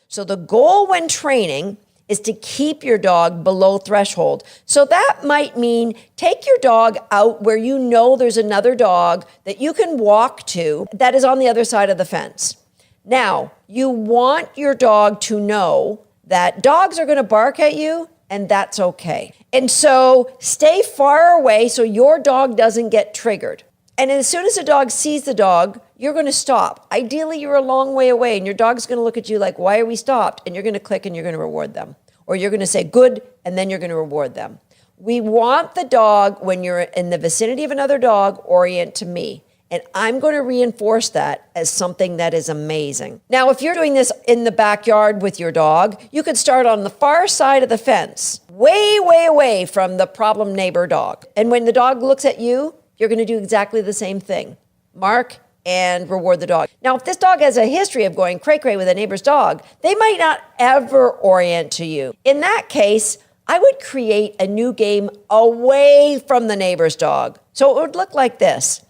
So the goal when training is to keep your dog below threshold. So that might mean take your dog out where you know there's another dog that you can walk to that is on the other side of the fence. Now, you want your dog to know that dogs are going to bark at you, and that's okay. And so stay far away so your dog doesn't get triggered. And as soon as the dog sees the dog, you're going to stop. Ideally, you're a long way away and your dog's going to look at you like, why are we stopped? And you're going to click and you're going to reward them. Or you're going to say good, and then you're going to reward them. We want the dog, when you're in the vicinity of another dog, orient to me. And I'm going to reinforce that as something that is amazing. Now, if you're doing this in the backyard with your dog, you could start on the far side of the fence, way, way away from the problem neighbor dog. And when the dog looks at you, you're going to do exactly the same thing. Mark and reward the dog. Now, if this dog has a history of going cray-cray with a neighbor's dog, they might not ever orient to you. In that case, I would create a new game away from the neighbor's dog. So it would look like this.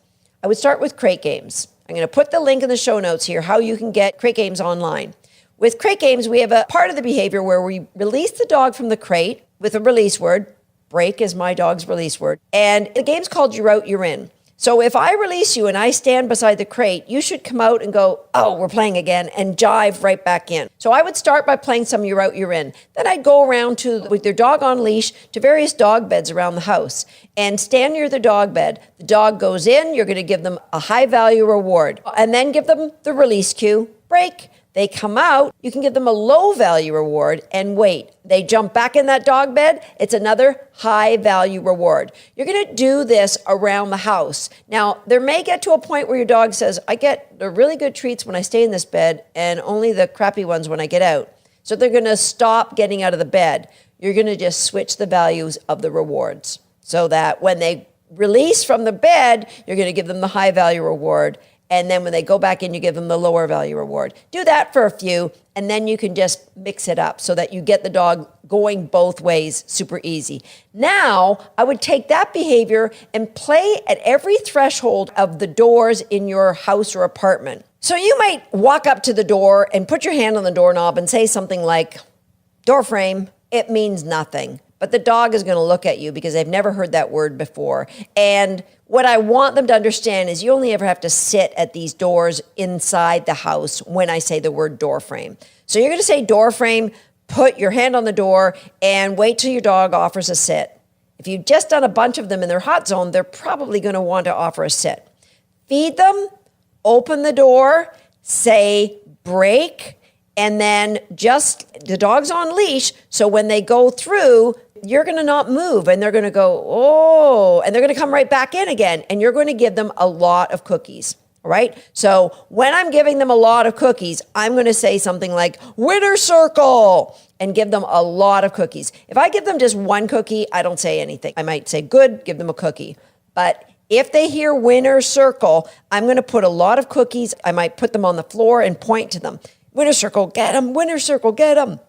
I would start with crate games. I'm going to put the link in the show notes here, how you can get crate games online. With crate games, we have a part of the behavior where we release the dog from the crate with a release word. Break is my dog's release word. And the game's called You're Out, You're In. So if I release you and I stand beside the crate, you should come out and go, oh, we're playing again, and jive right back in. So I would start by playing some You're Out, You're In. Then I'd go around with your dog on leash to various dog beds around the house and stand near the dog bed. The dog goes in, you're going to give them a high value reward, and then give them the release cue, break. They come out, you can give them a low value reward and wait. They jump back in that dog bed, it's another high value reward. You're going to do this around the house. Now, there may get to a point where your dog says, I get the really good treats when I stay in this bed and only the crappy ones when I get out. So they're going to stop getting out of the bed. You're going to just switch the values of the rewards so that when they release from the bed, you're going to give them the high value reward. And then when they go back in, you give them the lower value reward. Do that for a few, and then you can just mix it up so that you get the dog going both ways, super easy. Now, I would take that behavior and play at every threshold of the doors in your house or apartment. So you might walk up to the door and put your hand on the doorknob and say something like, door frame, it means nothing. But the dog is going to look at you because they've never heard that word before. And what I want them to understand is you only ever have to sit at these doors inside the house when I say the word door frame. So you're going to say door frame, put your hand on the door, and wait till your dog offers a sit. If you've just done a bunch of them in their hot zone, they're probably going to want to offer a sit. Feed them, open the door, say break, and then just the dog's on leash. So when they go through, you're going to not move and they're going to go, oh, and they're going to come right back in again. And you're going to give them a lot of cookies. All right. So when I'm giving them a lot of cookies, I'm going to say something like winner circle and give them a lot of cookies. If I give them just one cookie, I don't say anything. I might say good, give them a cookie. But if they hear winner circle, I'm going to put a lot of cookies. I might put them on the floor and point to them. Winner circle, get them. Winner circle, get them.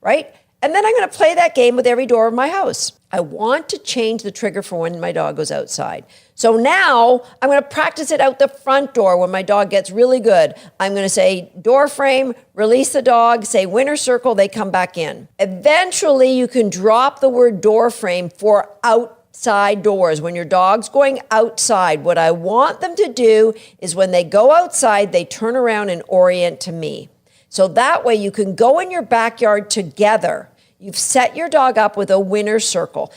Right? And then I'm going to play that game with every door of my house. I want to change the trigger for when my dog goes outside. So now I'm going to practice it out the front door when my dog gets really good. I'm going to say door frame, release the dog, say winner circle, they come back in. Eventually you can drop the word door frame for outside doors. When your dog's going outside, what I want them to do is when they go outside, they turn around and orient to me. So that way you can go in your backyard together. You've set your dog up with a winner circle.